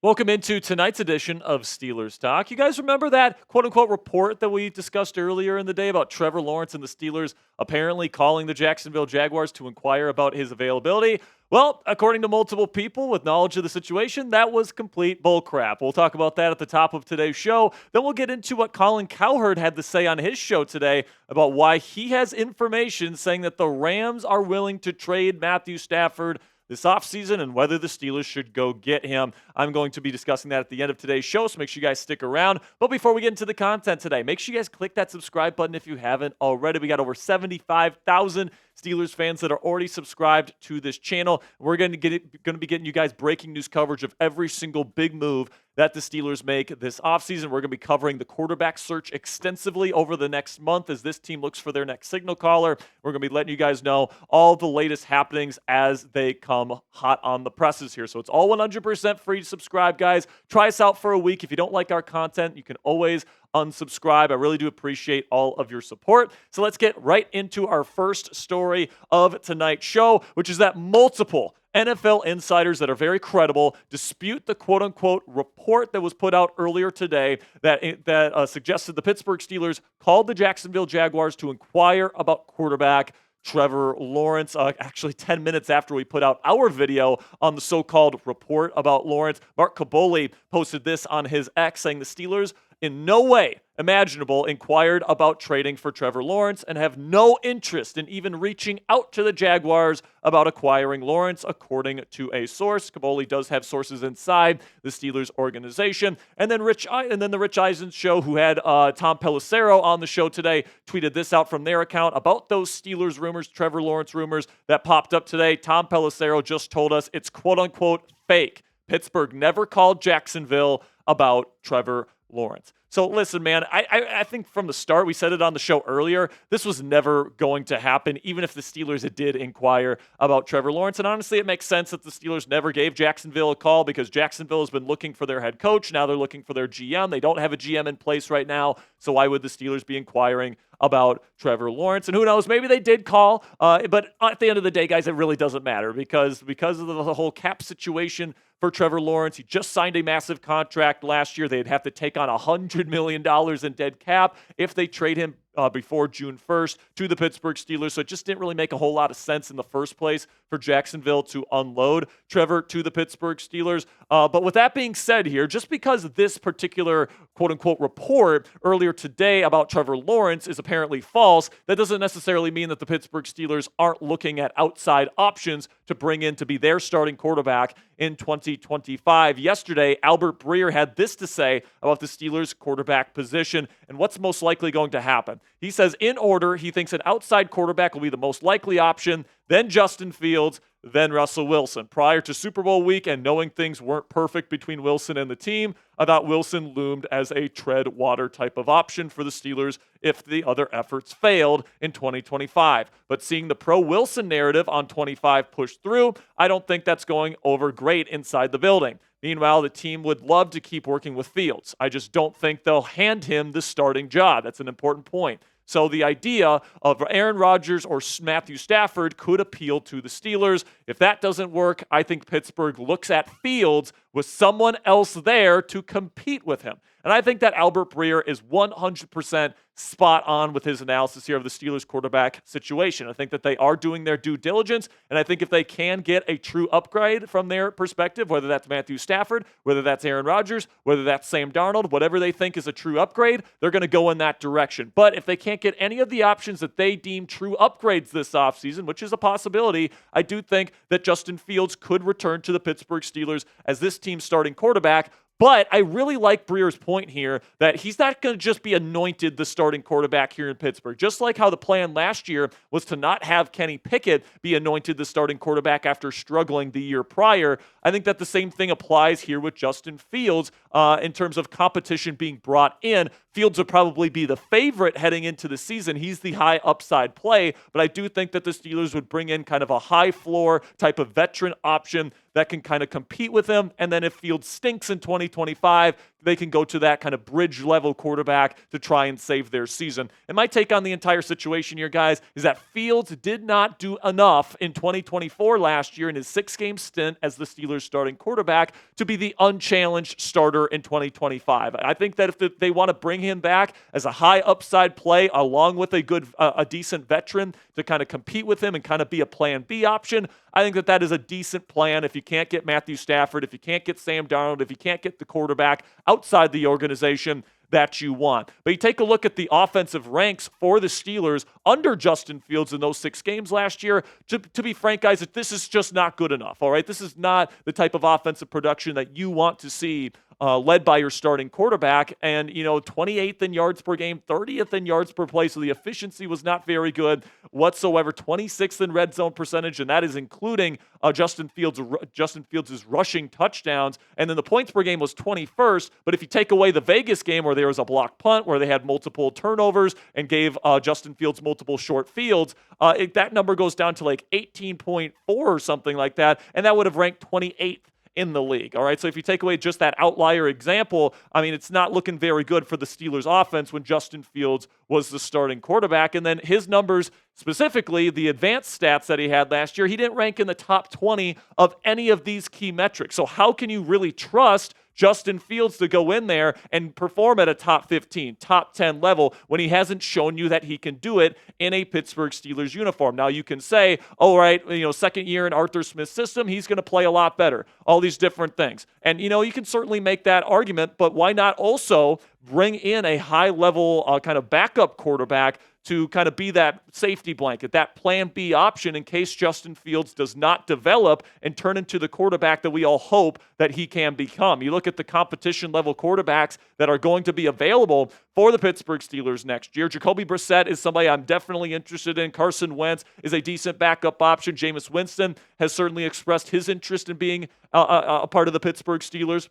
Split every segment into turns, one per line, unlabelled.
Welcome into tonight's edition of Steelers Talk. You guys remember that quote-unquote report that we discussed earlier in the day about Trevor Lawrence and the Steelers apparently calling the Jacksonville Jaguars to inquire about his availability? Well, according to multiple people with knowledge of the situation, that was complete bullcrap. We'll talk about that at the top of today's show. Then we'll get into what Colin Cowherd had to say on his show today about why he has information saying that the Rams are willing to trade Matthew Stafford this offseason and whether the Steelers should go get him. I'm going to be discussing that at the end of today's show, so make sure you guys stick around. But before we get into the content today, make sure you guys click that subscribe button if you haven't already. We got over 75,000 Steelers fans that are already subscribed to this channel. We're going to be getting you guys breaking news coverage of every single big move that the Steelers make this offseason. We're going to be covering the quarterback search extensively over the next month as this team looks for their next signal caller. We're going to be letting you guys know all the latest happenings as they come hot on the presses here. So it's all 100% free to subscribe, guys. Try us out for a week. If you don't like our content, you can always unsubscribe. I really do appreciate all of your support. So let's get right into our first story of tonight's show, which is that multiple NFL insiders that are very credible dispute the quote-unquote report that was put out earlier today that suggested the Pittsburgh Steelers called the Jacksonville Jaguars to inquire about quarterback Trevor Lawrence. Actually, 10 minutes after we put out our video on the so-called report about Lawrence, Mark Kaboly posted this on his X saying the Steelers in no way imaginable inquired about trading for Trevor Lawrence and have no interest in even reaching out to the Jaguars about acquiring Lawrence, according to a source. Kaboly does have sources inside the Steelers organization. And then the Rich Eisen show, who had Tom Pelissero on the show today, tweeted this out from their account about those Steelers rumors, Trevor Lawrence rumors that popped up today. Tom Pelissero just told us it's quote-unquote fake. Pittsburgh never called Jacksonville about Trevor Lawrence. So listen, man, I think from the start, we said it on the show earlier, this was never going to happen, even if the Steelers did inquire about Trevor Lawrence. And honestly, it makes sense that the Steelers never gave Jacksonville a call because Jacksonville has been looking for their head coach. Now they're looking for their GM. They don't have a GM in place right now. So why would the Steelers be inquiring about Trevor Lawrence? And who knows, maybe they did call. But at the end of the day, guys, it really doesn't matter because of the whole cap situation for Trevor Lawrence. He just signed a massive contract last year. They'd have to take on $100 million in dead cap if they trade him before June 1st to the Pittsburgh Steelers. So it just didn't really make a whole lot of sense in the first place for Jacksonville to unload Trevor to the Pittsburgh Steelers. But with that being said here, just because this particular quote-unquote report earlier today about Trevor Lawrence is apparently false, that doesn't necessarily mean that the Pittsburgh Steelers aren't looking at outside options to bring in to be their starting quarterback in 2025. Yesterday, Albert Breer had this to say about the Steelers' quarterback position and what's most likely going to happen. He says, in order, he thinks an outside quarterback will be the most likely option, then Justin Fields, then Russell Wilson. Prior to Super Bowl week and knowing things weren't perfect between Wilson and the team, I thought Wilson loomed as a tread water type of option for the Steelers if the other efforts failed in 2025. But seeing the pro-Wilson narrative on 25 push through, I don't think that's going over great inside the building. Meanwhile, the team would love to keep working with Fields. I just don't think they'll hand him the starting job. That's an important point. So the idea of Aaron Rodgers or Matthew Stafford could appeal to the Steelers. If that doesn't work, I think Pittsburgh looks at Fields with someone else there to compete with him. And I think that Albert Breer is 100% spot on with his analysis here of the Steelers quarterback situation. I think that they are doing their due diligence, and I think if they can get a true upgrade from their perspective, whether that's Matthew Stafford, whether that's Aaron Rodgers, whether that's Sam Darnold, whatever they think is a true upgrade, they're going to go in that direction. But if they can't get any of the options that they deem true upgrades this offseason, which is a possibility, I do think that Justin Fields could return to the Pittsburgh Steelers as this team's starting quarterback. But I really like Breer's point here that he's not going to just be anointed the starting quarterback here in Pittsburgh. Just like how the plan last year was to not have Kenny Pickett be anointed the starting quarterback after struggling the year prior, I think that the same thing applies here with Justin Fields in terms of competition being brought in. Fields would probably be the favorite heading into the season. He's the high upside play, but I do think that the Steelers would bring in kind of a high floor type of veteran option that can kind of compete with him. And then if Fields stinks in 2025, they can go to that kind of bridge level quarterback to try and save their season. And my take on the entire situation here, guys, is that Fields did not do enough in 2024 last year in his 6-game stint as the Steelers starting quarterback to be the unchallenged starter in 2025. I think that if they want to bring him back as a high upside play along with a decent veteran to kind of compete with him and kind of be a plan B option, I think that is a decent plan. If you can't get Matthew Stafford, if you can't get Sam Darnold, if you can't get the quarterback outside the organization that you want. But you take a look at the offensive ranks for the Steelers under Justin Fields in those 6 games last year. To be frank, guys, this is just not good enough, all right? This is not the type of offensive production that you want to see led by your starting quarterback. And, 28th in yards per game, 30th in yards per play, so the efficiency was not very good whatsoever. 26th in red zone percentage, and that is including Justin Fields' rushing touchdowns. And then the points per game was 21st, but if you take away the Vegas game where there was a block punt, where they had multiple turnovers and gave Justin Fields multiple short fields, that number goes down to like 18.4 or something like that, and that would have ranked 28th in the league. All right. So if you take away just that outlier example, I mean, it's not looking very good for the Steelers offense when Justin Fields was the starting quarterback. And then his numbers, specifically the advanced stats that he had last year, he didn't rank in the top 20 of any of these key metrics. So how can you really trust Justin Fields to go in there and perform at a top 15, top 10 level when he hasn't shown you that he can do it in a Pittsburgh Steelers uniform? Now you can say, all right, second year in Arthur Smith's system, he's going to play a lot better, all these different things. And, you can certainly make that argument, but why not also bring in a high-level kind of backup quarterback to kind of be that safety blanket, that plan B option in case Justin Fields does not develop and turn into the quarterback that we all hope that he can become. You look at the competition level quarterbacks that are going to be available for the Pittsburgh Steelers next year. Jacoby Brissett is somebody I'm definitely interested in. Carson Wentz is a decent backup option. Jameis Winston has certainly expressed his interest in being a part of the Pittsburgh Steelers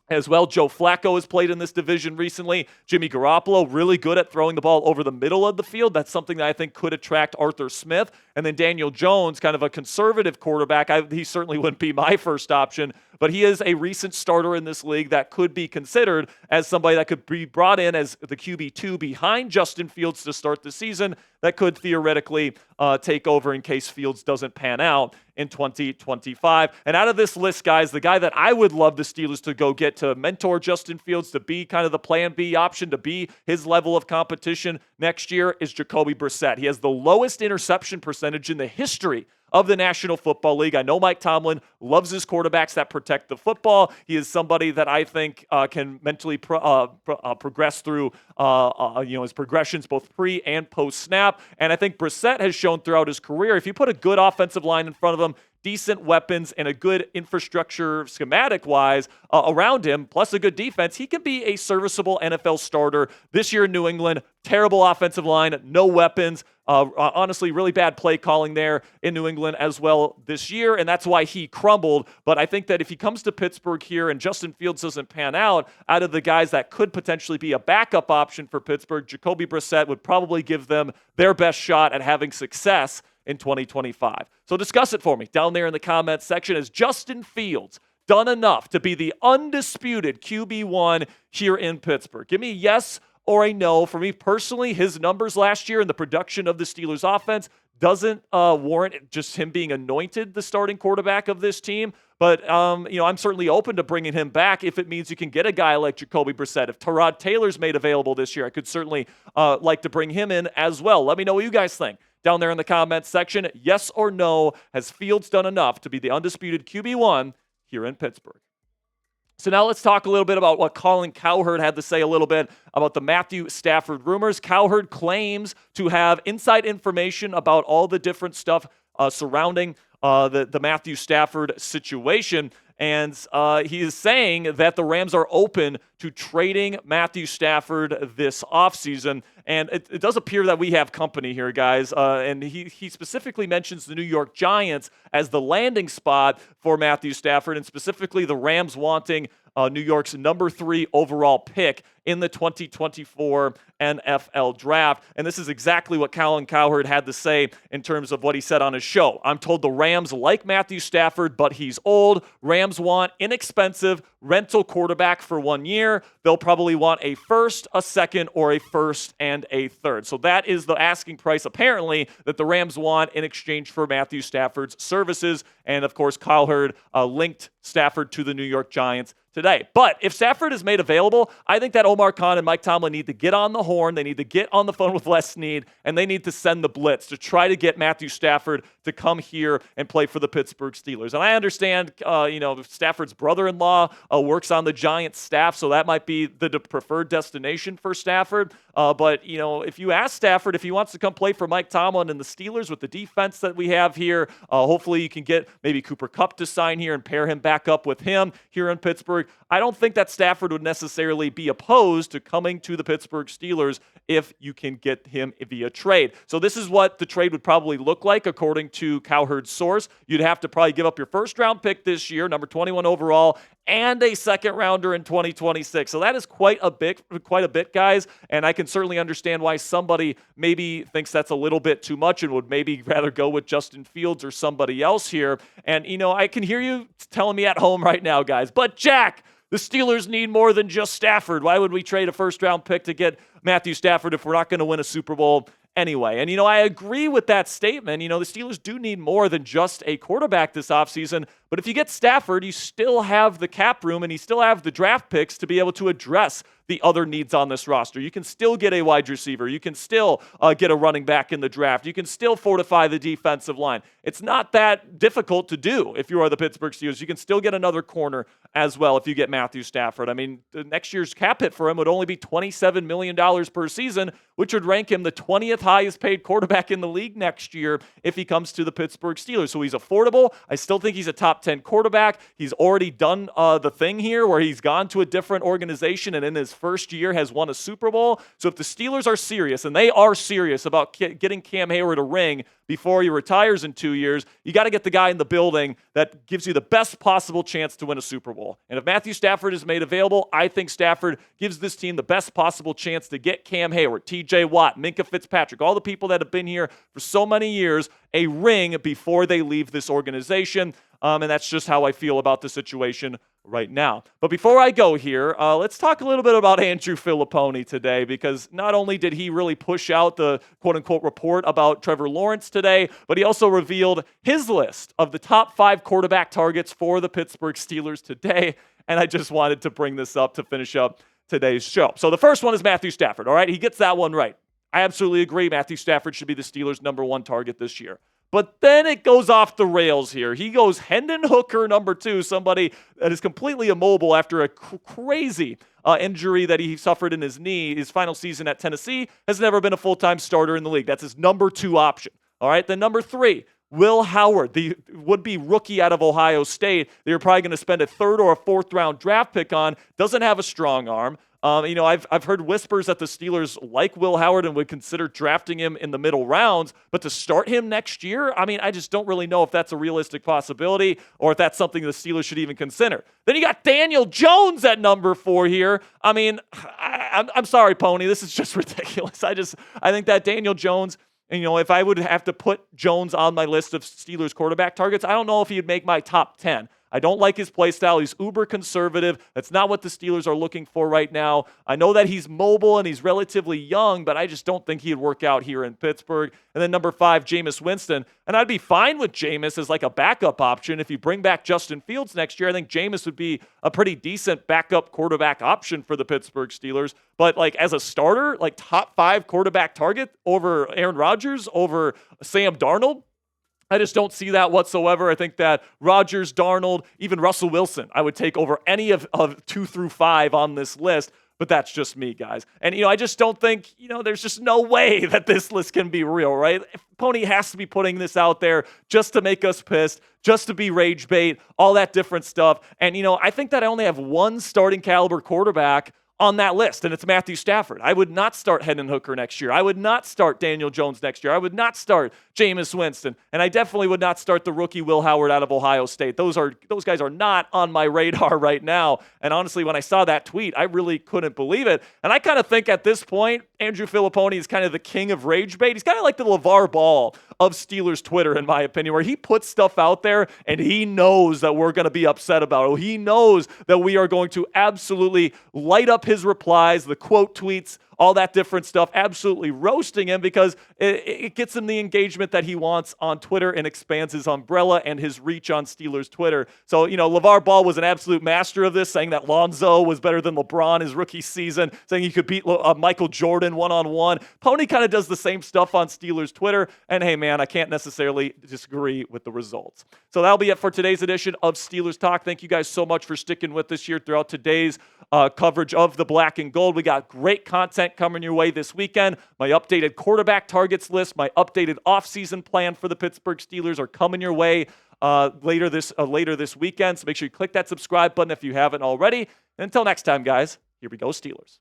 as well. Joe Flacco has played in this division recently. Jimmy Garoppolo, really good at throwing the ball over the middle of the field. That's something that I think could attract Arthur Smith. And then Daniel Jones, kind of a conservative quarterback. He certainly wouldn't be my first option, but he is a recent starter in this league that could be considered as somebody that could be brought in as the QB2 behind Justin Fields to start the season, that could theoretically take over in case Fields doesn't pan out in 2025. And out of this list, guys, the guy that I would love the Steelers to go get to mentor Justin Fields, to be kind of the plan B option, to be his level of competition next year, is Jacoby Brissett. He has the lowest interception percentage in the history of the National Football League. I know Mike Tomlin loves his quarterbacks that protect the football. He is somebody that I think can mentally progress through his progressions both pre and post snap. And I think Brissett has shown throughout his career, if you put a good offensive line in front of him, decent weapons, and a good infrastructure schematic-wise around him, plus a good defense, he can be a serviceable NFL starter. This year in New England, terrible offensive line, no weapons. Honestly, really bad play calling there in New England as well this year, and that's why he crumbled. But I think that if he comes to Pittsburgh here and Justin Fields doesn't pan out of the guys that could potentially be a backup option for Pittsburgh, Jacoby Brissett would probably give them their best shot at having success in 2025. So discuss it for me down there in the comments section. Has Justin Fields done enough to be the undisputed QB1 here in Pittsburgh? Give me a yes or a no. For me personally, his numbers last year and the production of the Steelers offense doesn't warrant just him being anointed the starting quarterback of this team. But, I'm certainly open to bringing him back if it means you can get a guy like Jacoby Brissett. If Tyrod Taylor's made available this year, I could certainly like to bring him in as well. Let me know what you guys think down there in the comments section. Yes or no, has Fields done enough to be the undisputed QB1 here in Pittsburgh? So now let's talk a little bit about what Colin Cowherd had to say a little bit about the Matthew Stafford rumors. Cowherd claims to have inside information about all the different stuff surrounding the Matthew Stafford situation. And he is saying that the Rams are open to trading Matthew Stafford this offseason. And it does appear that we have company here, guys. And he specifically mentions the New York Giants as the landing spot for Matthew Stafford, and specifically the Rams wanting New York's number 3 overall pick in the 2024 NFL draft. And this is exactly what Colin Cowherd had to say in terms of what he said on his show. I'm told the Rams like Matthew Stafford, but he's old. Rams want inexpensive rental quarterback for 1 year. They'll probably want a first, a second, or a first and a third. So that is the asking price, apparently, that the Rams want in exchange for Matthew Stafford's services. And, of course, Cowherd linked Stafford to the New York Giants today. But if Stafford is made available, I think that Omar Khan and Mike Tomlin need to get on the horn. They need to get on the phone with Les Snead, and they need to send the blitz to try to get Matthew Stafford to come here and play for the Pittsburgh Steelers. And I understand, Stafford's brother-in-law works on the Giants staff, so that might be the preferred destination for Stafford. But if you ask Stafford if he wants to come play for Mike Tomlin and the Steelers with the defense that we have here, hopefully you can get maybe Cooper Kupp to sign here and pair him back up with him here in Pittsburgh. I don't think that Stafford would necessarily be opposed to coming to the Pittsburgh Steelers if you can get him via trade. So this is what the trade would probably look like according to Cowherd's source. You'd have to probably give up your first-round pick this year, number 21 overall, and a second rounder in 2026. So that is quite a bit, guys, and I can certainly understand why somebody maybe thinks that's a little bit too much and would maybe rather go with Justin Fields or somebody else here. And, I can hear you telling me at home right now, guys, but Jack, the Steelers need more than just Stafford. Why would we trade a first-round pick to get Matthew Stafford if we're not going to win a Super Bowl anyway? And, I agree with that statement. The Steelers do need more than just a quarterback this offseason. But if you get Stafford, you still have the cap room and you still have the draft picks to be able to address the other needs on this roster. You can still get a wide receiver. You can still get a running back in the draft. You can still fortify the defensive line. It's not that difficult to do if you are the Pittsburgh Steelers. You can still get another corner as well if you get Matthew Stafford. I mean, the next year's cap hit for him would only be $27 million per season, which would rank him the 20th highest paid quarterback in the league next year if he comes to the Pittsburgh Steelers. So he's affordable. I still think he's a top 10 quarterback. He's already done the thing here where he's gone to a different organization and in his first year has won a Super Bowl. So if the Steelers are serious, and they are serious about getting Cam Hayward a ring before he retires in 2 years, you got to get the guy in the building that gives you the best possible chance to win a Super Bowl. And if Matthew Stafford is made available, I think Stafford gives this team the best possible chance to get Cam Hayward, TJ Watt, Minkah Fitzpatrick, all the people that have been here for so many years, a ring before they leave this organization. And that's just how I feel about the situation right now. But before I go here, let's talk a little bit about Andrew Fillipponi today, because not only did he really push out the quote-unquote report about Trevor Lawrence today, but he also revealed his list of the top 5 quarterback targets for the Pittsburgh Steelers today. And I just wanted to bring this up to finish up today's show. So the first one is Matthew Stafford, all right? He gets that one right. I absolutely agree Matthew Stafford should be the Steelers' number 1 target this year. But then it goes off the rails here. He goes Hendon Hooker, number 2, somebody that is completely immobile after a crazy injury that he suffered in his knee. His final season at Tennessee has never been a full-time starter in the league. That's his number 2 option. All right, then number 3, Will Howard, the would-be rookie out of Ohio State. They were probably going to spend a 3rd or a 4th-round draft pick on. Doesn't have a strong arm. I've heard whispers that the Steelers like Will Howard and would consider drafting him in the middle rounds, but to start him next year, I just don't really know if that's a realistic possibility or if that's something the Steelers should even consider. Then you got Daniel Jones at number 4 here. I'm sorry, Pony, this is just ridiculous. I think that Daniel Jones, if I would have to put Jones on my list of Steelers quarterback targets, I don't know if he'd make my top 10. I don't like his play style. He's uber conservative. That's not what the Steelers are looking for right now. I know that he's mobile and he's relatively young, but I just don't think he'd work out here in Pittsburgh. And then number 5, Jameis Winston. And I'd be fine with Jameis as like a backup option. If you bring back Justin Fields next year, I think Jameis would be a pretty decent backup quarterback option for the Pittsburgh Steelers. But like as a starter, like top 5 quarterback target over Aaron Rodgers, over Sam Darnold, I just don't see that whatsoever. I think that Rodgers, Darnold, even Russell Wilson, I would take over any of 2 through 5 on this list. But that's just me, guys. And, I just don't think, there's just no way that this list can be real, right? Pony has to be putting this out there just to make us pissed, just to be rage bait, all that different stuff. And, I think that I only have one starting caliber quarterback on that list, and it's Matthew Stafford. I would not start Hendon Hooker next year. I would not start Daniel Jones next year. I would not start Jameis Winston, and I definitely would not start the rookie Will Howard out of Ohio State. Those guys are not on my radar right now. And honestly, when I saw that tweet, I really couldn't believe it. And I kind of think at this point, Andrew Filipponi is kind of the king of rage bait. He's kind of like the LeVar Ball of Steelers Twitter, in my opinion, where he puts stuff out there and he knows that we're going to be upset about it. He knows that we are going to absolutely light up his replies, the quote tweets, all that different stuff, absolutely roasting him because it gets him the engagement that he wants on Twitter and expands his umbrella and his reach on Steelers Twitter. So, LeVar Ball was an absolute master of this, saying that Lonzo was better than LeBron his rookie season, saying he could beat Michael Jordan one-on-one. Pony kind of does the same stuff on Steelers Twitter, and hey, man, I can't necessarily disagree with the results. So that'll be it for today's edition of Steelers Talk. Thank you guys so much for sticking with us here throughout today's coverage of the black and gold. We got great content coming your way this weekend. My updated quarterback targets list, my updated offseason plan for the Pittsburgh Steelers are coming your way later this weekend. So make sure you click that subscribe button if you haven't already. And until next time, guys, here we go, Steelers.